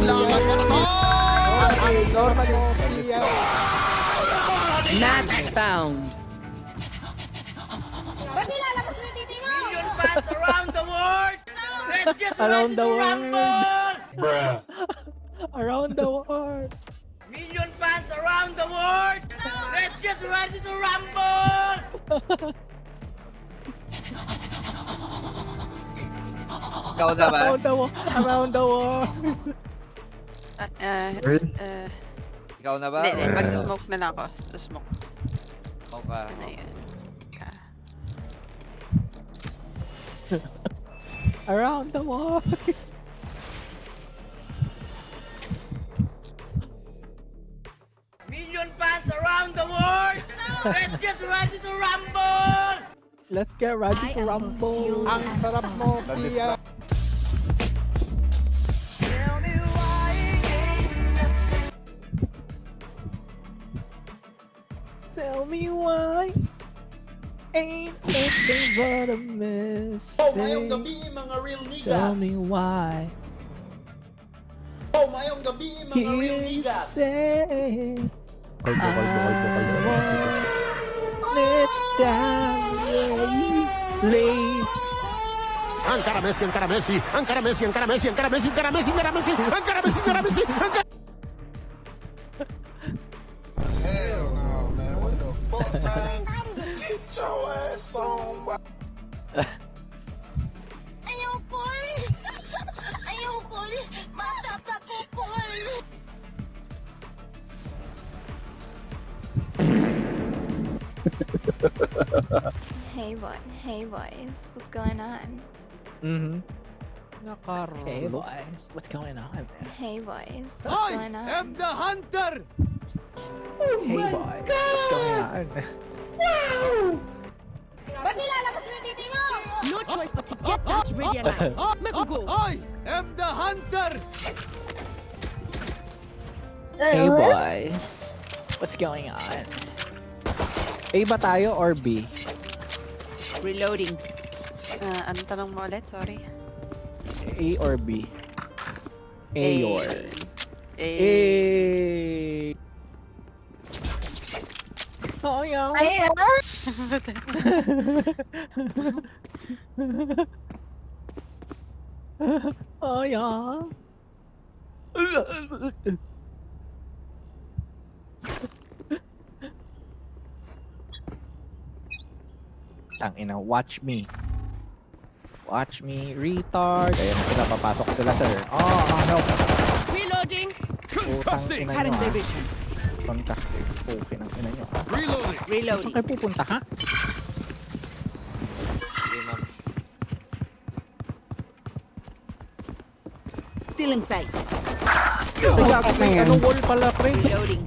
Laban ka na to! Match found. Ba't nilalabas mo yung titi mo? Million fans around the world! Let's get Around ready the to world. rumble! Around the world. Million fans around the world! Let's get ready to rumble! Ikaw na ba? Around the world. Ikaw na ba? Hindi, mag-smoke na lang ako. Smoke Okay. na yun. Around the world. Million fans around the world! Let's get ready to rumble! Let's get ready to rumble. Ang sarap mo, Pia. Tell me why ain't nothing but a mess. Oh, mayong gabi mga real Tell niggas. me why. Oh, mayong gabi mga real He niggas. said I won't let down where you lay. Ankara Messi, Ankara Messi, Ankara Messi, Ankara Messi, Ankara Messi, Ankara Messi, Ankara Messi, Ankara Messi, Ankara Messi, Ankara Hell no, man. What the fuck, man? Get your ass on, boy. Ayoko Ayoko Matapakukul. Hey boys, what's going on? Hey boys, what's going on? Hey boys, what's going on? the hunter! Hey boys, what's going on? Ba't nilalabas mo yung titi mo? No choice but to get that radiant. Make we go. I am the hunter! Hey boys, what's going on? A ba tayo or B? Reloading. Anong tanong mo ulit? Sorry. A or B? A or A. A. Oh yeah. Oh yeah. Tangina, watch me. Watch me, retard. Ayan na sila, papasok sila, sir. Oh, help. Reloading. Putang ina Cutting nyo, their ah. vision. Fantastic. Okay ng ina nyo, ah. Reloading! Saan Reloading. kayo pupunta, ha? Still in sight. Ano wall pala, pre? Reloading.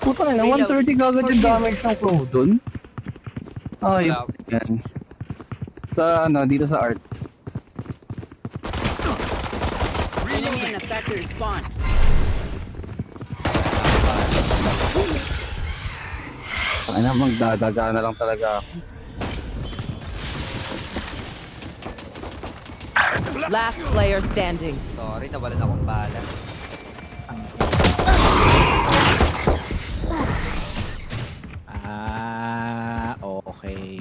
Puta na, 130 kagad yung damage ng pro dun. Ayop yan. Sa ano, dito sa art. Enemy and attacker spawn. Ay na, magdadaga na lang talaga ako. Last player standing. Sorry, nawalan akong bala. Okay.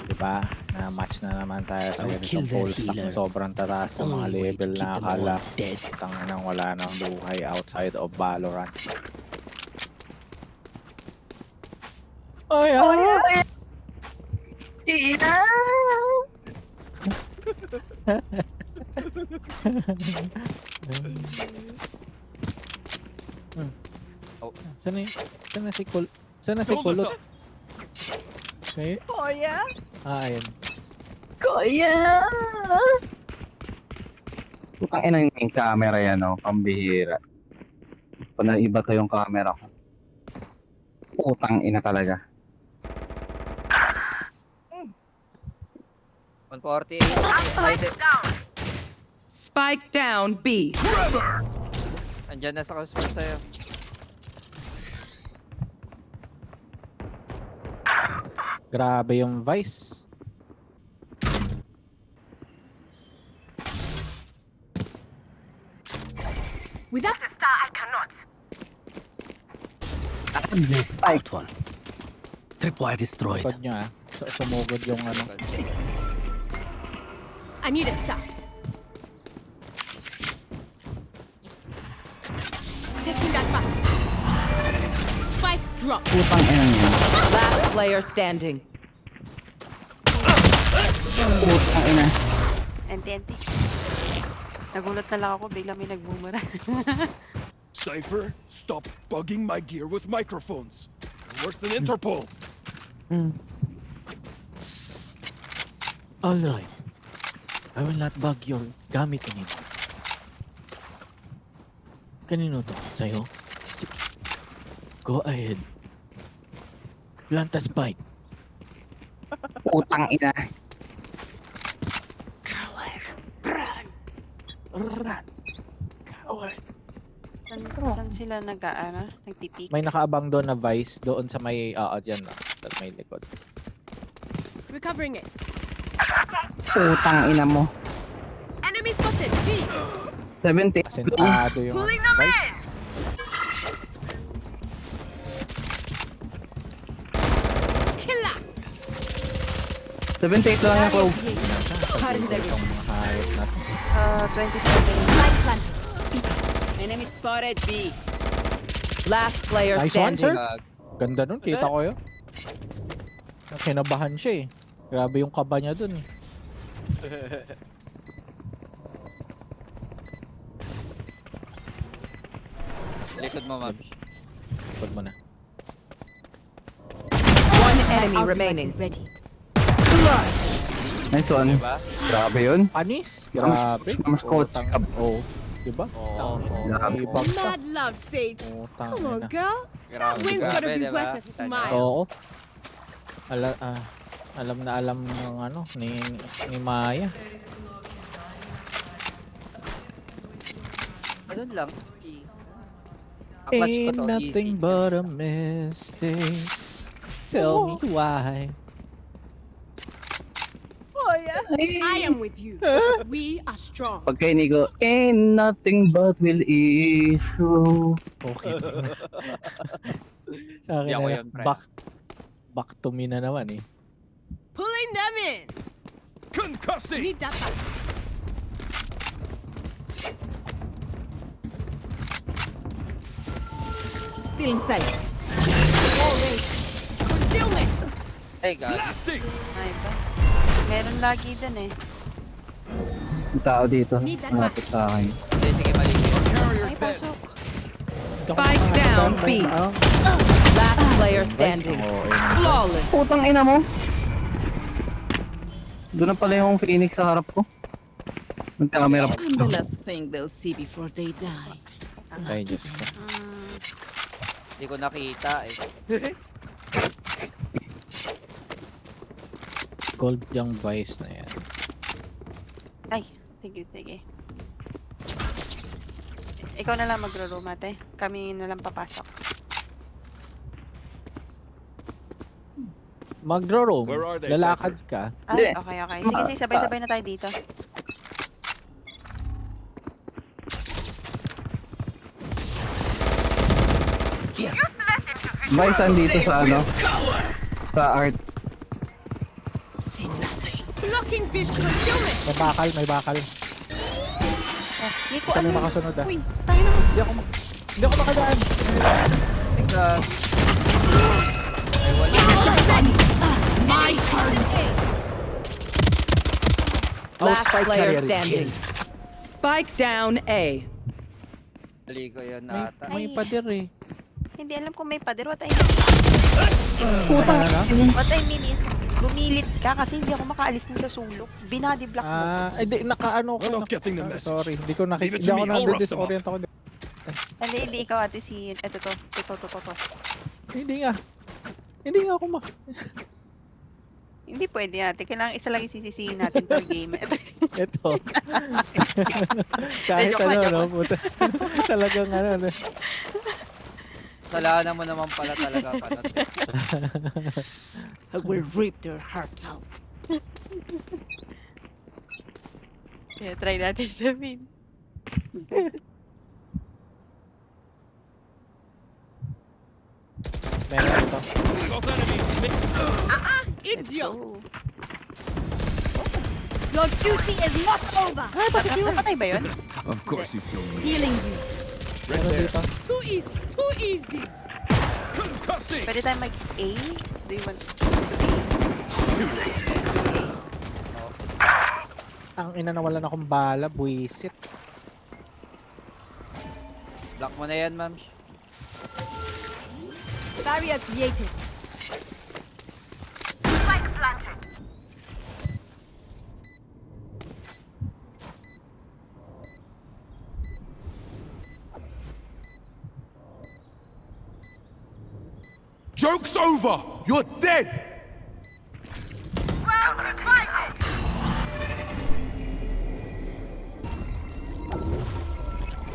Diba? Na-match na naman tayo sa ganitong full stack na sobrang tataas sa mga level na akala tanganang wala nang buhay outside of Valorant. Oh yeah! Sana si Kulot? Okay. Oh yeah. Ayun. Putang ina yung camera yan, no? Pambihira. Pag naiba to yung camera ko. Putang ina talaga. 148. Excited. Spike down B. Andyan na sa custom sa'yo. Grabe yung Vice. Without a star, I cannot. Spike. one. Tripwire destroyed. Likod niya, sumugod yung ano. I need a star. Taking that back. Spike drop. Putang ina niya. Last player standing. Putang ina. Enti. Nagulat na lang ako, bigla may nagbumara. Cypher, stop bugging my gear with microphones. Worse than Interpol. Alright. I will not bug your gamit anymore. Kanino to? Sa'yo? Go ahead. Plant a spike. Putang ina. Run! Coward! Saan sila nagtipik? May nakaabang doon na Vice doon sa may, dyan na. Sa may likod. Recovering it. Putang ina mo. Enemy spotted. B. 70. Sentado yung Pulling them Vice. in. Killer. 78 lang yung clove. Itong hayop na to. 27. Light planted. Enemy spotted. B. Last player Nice one, sir. Ganda nun, kita ko yun. Kinabahan siya eh. Grabe yung kaba niya dun eh. Likod mo, ma'am. Likod mo na. One enemy remaining. Ready. Nice one. Diba? Grabe yun. Panis? Grabe. Mas coach. Oo. Diba? Oo. Ibang ka. Mad love, Sage. Putang Come on, ina. girl. That Grabe, win's gotta be diba? worth a smile. Oo. Alam na alam ng ano ni Maya. Ganun lang. Ang match ko Ain't to, nothing easy. but a mistake. Tell me why. I am with you. We are strong. Pagka inigo, ain't nothing but will issue. Okay. Sa akin Di ako na yun, pre. back to me na naman eh. Pulling them in. Concussing! Need that back. Still in sight. Concealment. Hey, God. Blasting! Ay ba? Meron lagi dun eh. Yung tao dito. Need that Malapit sa akin. Hindi, sige, maligid. Ay, pasok. Spike down B. Last player standing. Flawless. Putang ina mo. Doon na pala yung Phoenix sa harap ko. Nag-camera pa. I'm the last thing they'll see before they die. Ay, Diyos ko. Hindi ko nakita eh. Gold yung Vice na yan. Ay, sige. Ikaw na lang magro-room ate. Kami na lang papasok. Magro-roam. Where are they, Lalakad ka. Ay, Hindi. okay. Sige, sabay-sabay na tayo dito. Vice dito sa ano? Sa art. Blocking fish concealment. May bakal. Nico, Kami ano? makasunod ah. Uy, tayo naman. Hindi ako makadaan. Teka. My turn. Last player standing. Spike down A. Mali ko yun May, ata. may pader eh. Hindi alam kung may pader. What I mean is, bumilit ka kasi hindi ako makaalis na sa sulok. Binody block mo. Hindi, nakaano ko. I'm not getting the message. Sorry, hindi ko Leave it hindi to ako me, I'll rough them up. na-disorient ako. Hindi, ikaw ate si... Ito to. Hindi nga. Hindi nga ako Hindi pwede ate. Kailangan isa lang isisisihin natin per game. Ito. Kahit Joke lang, ano, joke no? Puta. Talagang ano. Salanan mo naman pala talaga. I will rip their hearts out. Kaya try natin sabihin. idiots! Your duty is not over! Ay, bakit yun? Patay ba yun? Of course you still need. Healing you. Meron dito. Too easy, too easy! Concussing! Pwede tayo mag-A? Do you want Too late. Ang ina, nawalan akong bala, buwisit. Block mo na yan, ma'am. Barrier created. Joke's over! You're dead!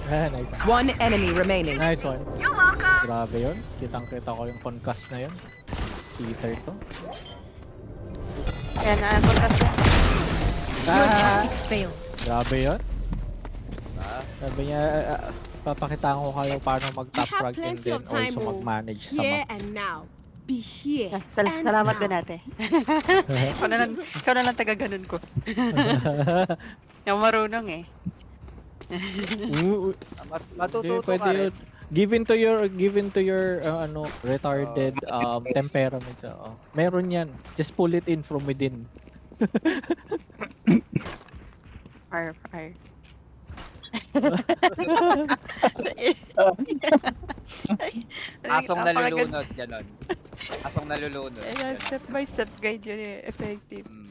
Nice. One enemy remaining. Nice one. You're welcome. Grabe yun. Kitang-kita ko yung concuss na yun. Peter to. Ayan, podcast yan. Your Ah, tactics fail. grabe yun. Sabi niya, papakitaan ko kayo paano mag-top We have frag and plenty then of time, also oh. mag-manage sa Here and now. Be here. Salamat din ate. Ikaw na lang taga-ganun ko. Yung marunong eh. Matututo Pwede ka rin. yun. Given to your ano retarded temperament. Meron yan. Just pull it in from within. Ar. Asong nalulunod, ganon. Asong nalulunod. Ayan, ganon. step by step guide yun eh. Effective. Mm.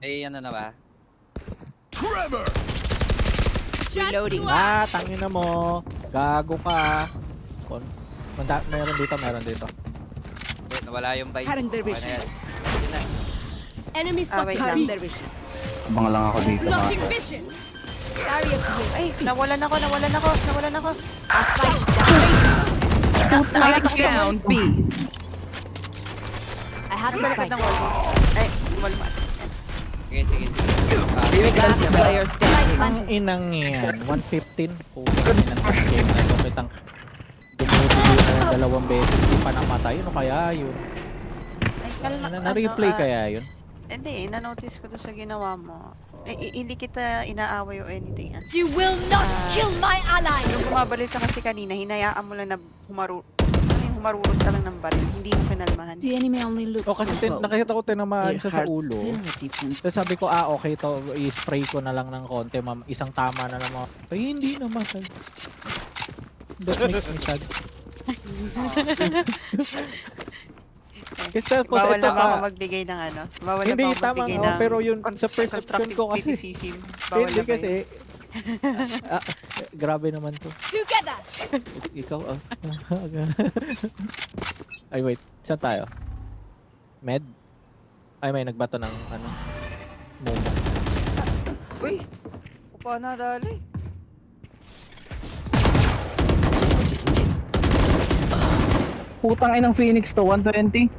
Eh, ano na ba? Trevor! Reloading. Tangin na mo. Gago ka. Meron dito. Eh, nawala yung vice. Parang dervish. Okay na yan. Yun na. Enemy Ah, spotted. wait lang. Cutting their vision. Abang lang ako dito. Blocking vision. Barrier created. Ay, nawalan ako. Spike down B. I have the Balikan spike. ng wall. Ay, wall mo. Sige. Last player standing. Ang inang yan. 115. Putang inang game na ito. Kitang dumudulo na ng dalawang beses. Hindi pa namatay. Ano kaya yun? Ay, kalma. Na-replay kaya yun? Hindi, na-notice ko doon sa ginawa mo. Hindi kita inaaway o anything. You will not kill my ally. Yung bumabalik ka kasi kanina, hinayaan mo lang na humarurot ka lang ng baril. Hindi mo pinalmahan. The enemy only looks O kasi nakita ko tinamaan siya sa ulo. So sabi ko, okay to, i-spray ko na lang ng konti, ma'am. Isang tama na naman. Ay, hindi naman. That makes me sad. Kasi tapos Bawal ito na ba ako pa. magbigay ng ano? Bawal Hindi, na ba ako tama magbigay nga, ng pero yun, sa perception constructive ko kasi- criticism? Bawal Hindi na ba kasi, yun? grabe naman to. Together. Ikaw, Ay, wait. Saan tayo? Med? Ay, may nagbato ng, Momo. Uy! Upa na, dali. Putang inang Phoenix to, 120.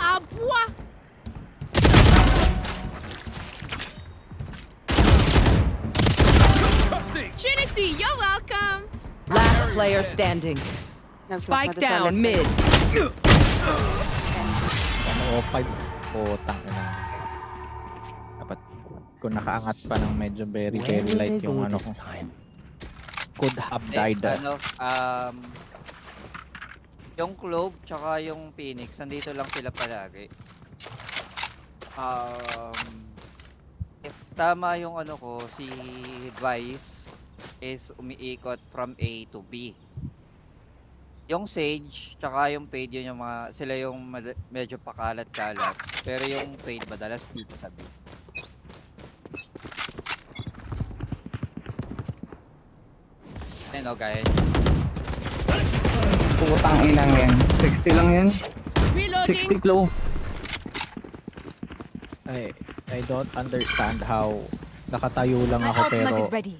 Abwa. Trinity, you're welcome. Last player standing. Spike down mid. O, 5. Putang ina. Dapat, kung nakaangat pa ng medyo very light yung ano ko. Could have died. Yung Clove tsaka yung Phoenix, nandito lang sila palagi. If tama yung ano ko, si Vice is umiikot from A to B. Yung Sage, tsaka yung Fade, yun yung mga, sila yung medyo pakalat-kalat. Pero yung Fade, madalas dito sa B. Ayun o, guys. Putang inang yan. 60 lang yan. Reloading. 60 low. I don't understand how nakatayo lang My ako ultimate pero is ready.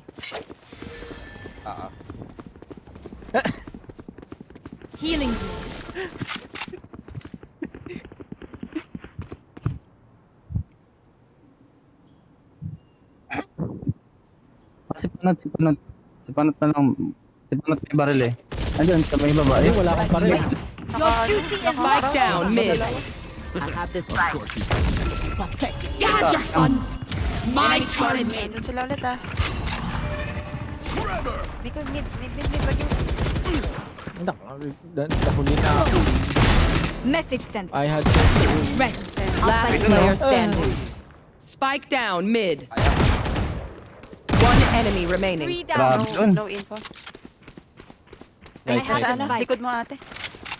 Healing you. Si Panat na lang. Si Panat may baril eh. Andyan, sa may babae. Wala kang paril. Your duty is spike down mid. I have this right. You had your fun. My turn. Doon sila ulit ah. Mid, bagyo. Nahuli na ako. Message sent. I had to. Red. Last player standing. Spike down mid. One enemy remaining. Three down. Grabe dun. No info. Right, have Sa right. this ano? spike. Likod mo ate.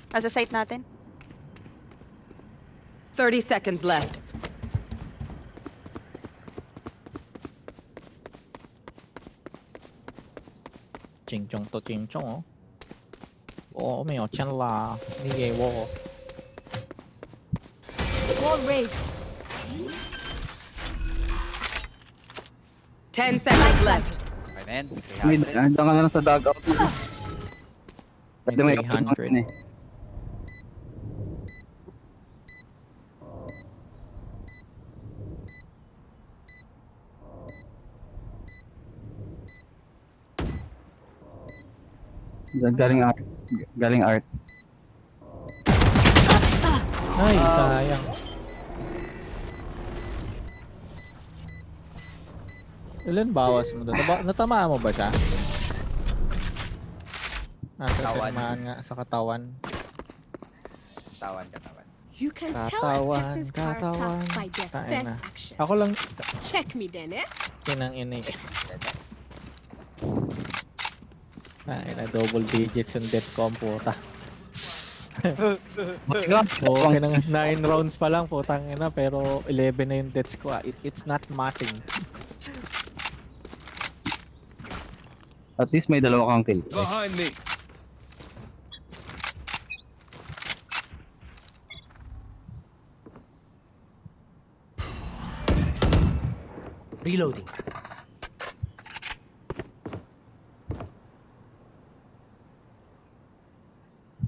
Sa site natin. 30 seconds left. Ching chong to ching chong oh. 我没有钱啦，你给我。 Wall raised. 10 seconds left. Okay na yan. Mid, 300. andyan ka na lang sa dugout. Pwede may 300. eh. Galing art. Galing art. Ay, sayang. Ilan bawas mo doon? Natamaan mo ba siya? Katawan. Tinamaan nga sa katawan. Katawan. You can Katawan, katawan. Tain na. Ako lang, Check me then, eh? kinang ini. Ay, na double digits yung death comp, puta. Okay nang 9 rounds pa lang, putang ina, pero 11 na yung deaths ko. It's not matching. At least may dalawa kang kill. Behind me. Reloading.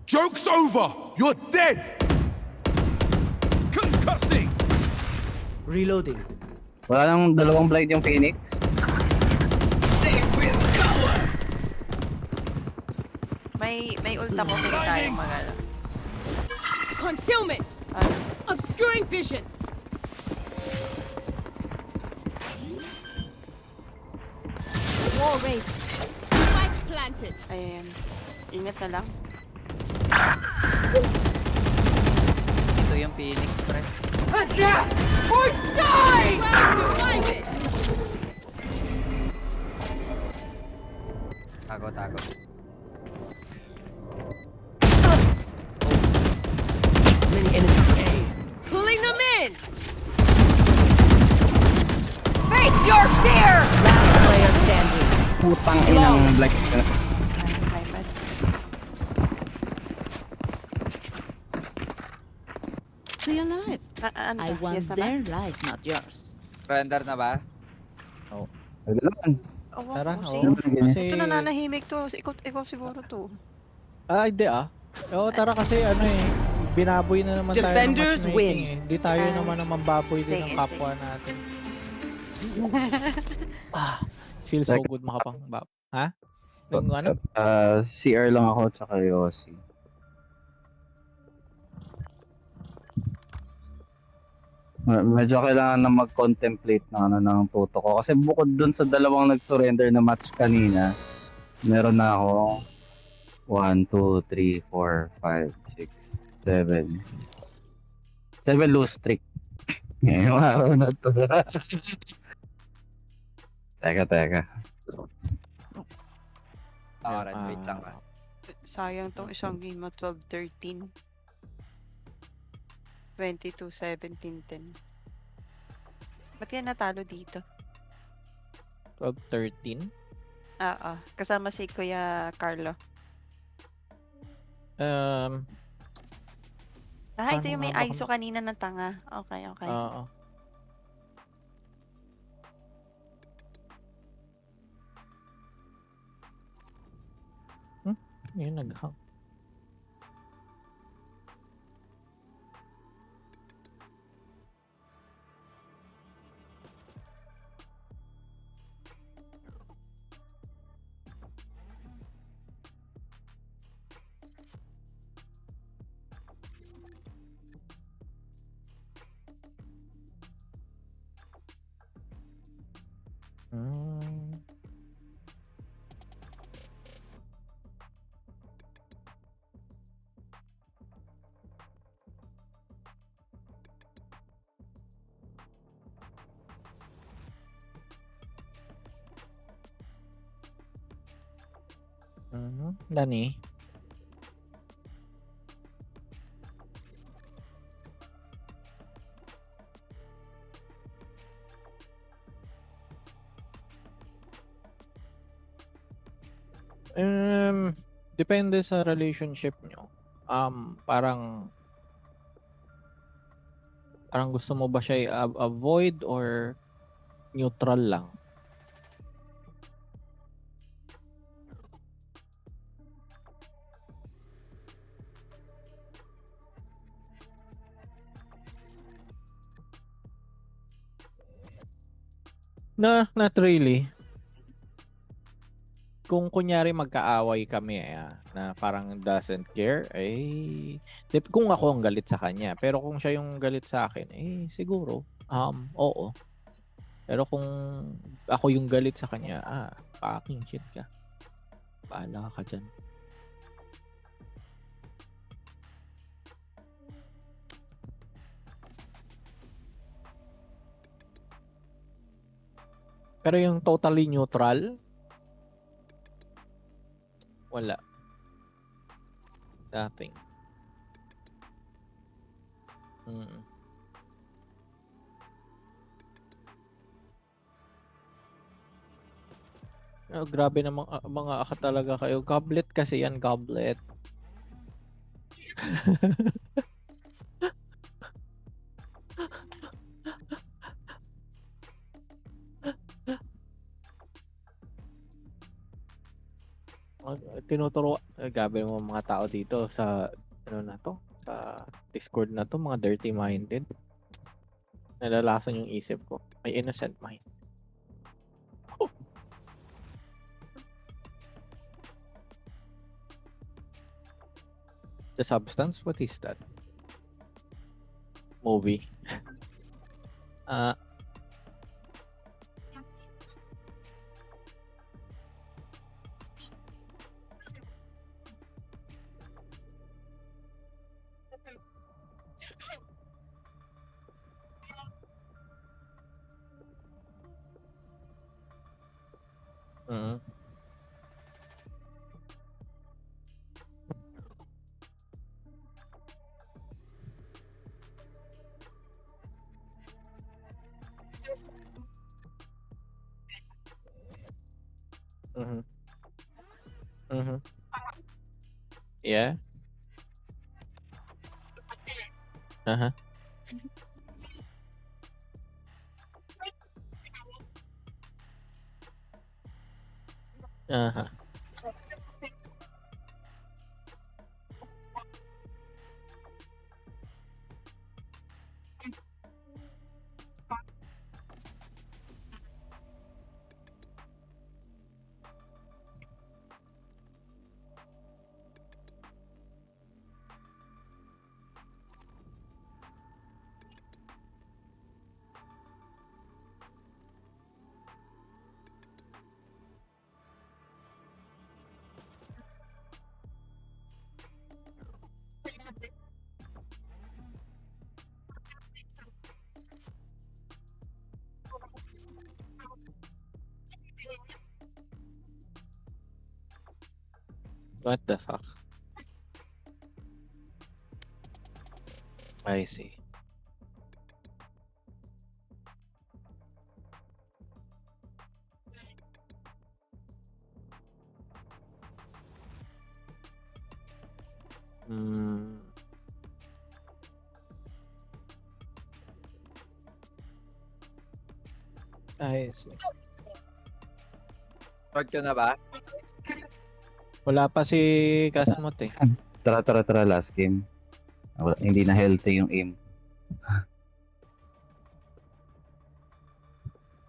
Joke's over! You're dead! Concussing! Reloading. Wala nang dalawang blind yung Phoenix. May ult ako pwede tayong magala. Concealment! Obscuring vision! Wall raised. Spike planted! Ayan. Ingat na lang. Ito yung Phoenix, pre. Adapt or die! Well divided! Tago. Many enemies A. Pulling them in! Face your fear! Last player standing. Putang inang black. Hi, bad. Stay alive. Ano I to? want Yes na ba? their life, not yours. Surrender na ba? Wala naman. Oh, Tara, wow, oo. Kasi... Ito nananahimik to. Ikaw siguro to. Hindi ah. Oo, tara kasi ano eh. Binaboy na naman Defenders tayo ng matchmaking win. eh. Hindi tayo naman ang mambaboy din ng Sige, kapwa natin. Feels so good makapangbab. Ha? Yung ano? CR lang ako at saka Yossi. Medyo kailangan na mag-contemplate ng ano ng tuto ko kasi bukod dun sa dalawang nag-surrender na match kanina, meron na ako 1, 2, 3, 4, 5, 6, 7 lose streak ngayong araw na to. Teka. Ren, wait lang ah. Sayang tong isang game mo. 12-13. 22-17-10. Ba't yan natalo dito? 12-13? Oo. Kasama si Kuya Carlo. Ito yung may Paano nga ba ISO kanina ng tanga. Okay. Oo. Yun nag-hang. Dani. Depende sa relationship nyo. Parang gusto mo ba siya i-avoid or neutral lang? Not really. Kung kunyari magkaaway kami na parang doesn't care, kung ako ang galit sa kanya. Pero kung siya yung galit sa akin, siguro, oo. Pero kung ako yung galit sa kanya, fucking shit ka. Bahala ka dyan. Pero yung totally neutral, wala. Nothing. Grabe na mga aka talaga kayo. Goblet kasi yan, goblet. Tinuturo, gabi mo mga tao dito sa sa Discord na to, mga dirty minded. Nalalasan yung isip ko. May innocent mind. The Substance, what is that? Movie. Yeah. What the fuck? I see. I see. Start ka na ba? Wala pa si Kasmot eh. Tara, last game. Hindi na healthy yung aim.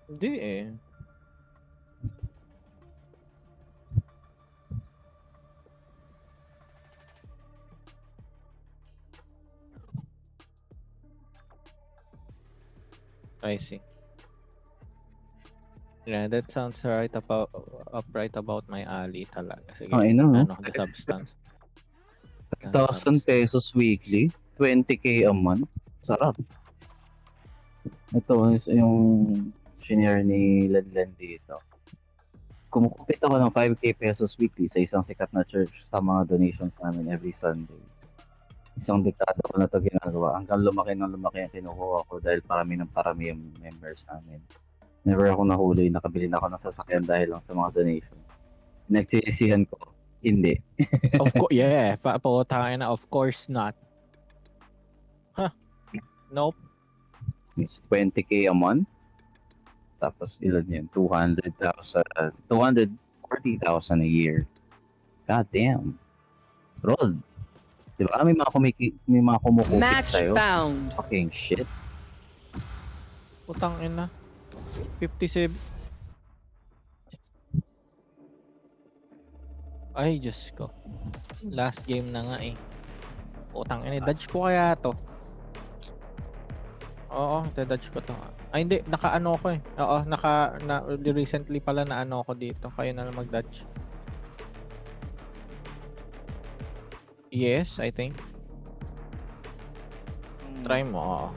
Hindi eh. I see. Yeah, that sounds upright about my alley talaga. Sige, I know. The Substance. 1,000 pesos weekly, 20k a month. Sarap. Ito is yung senior ni Ledlen dito. kumukupit ako ng 5k pesos weekly sa isang sikat na church sa mga donations namin every Sunday. Isang dekada ko na ito ginagawa. Hanggang lumaki ng lumaki ang kinukuha ko dahil parami ng parami yung members namin. Never ako nahuli, nakabili na ako ng sasakyan dahil lang sa mga donation. Nagsisisihan ko, hindi. Of course, yeah. Pautangin na, of course not. Huh. Nope. It's 20k a month. Tapos ilan yun? 240,000 a year. God damn. Roll. Diba? May mga kumukupit Match sa'yo. found. Fucking shit. Putang ina. 57. Ay, Diyos ko. Last game na nga eh. Putang ina. Dodge ko kaya to. Oo, dodge ko to. Ay, hindi. Naka-ano ko eh. Oo, recently pala na ano ko dito. Kayo na lang mag-dodge. Yes, I think. Try mo. Oo.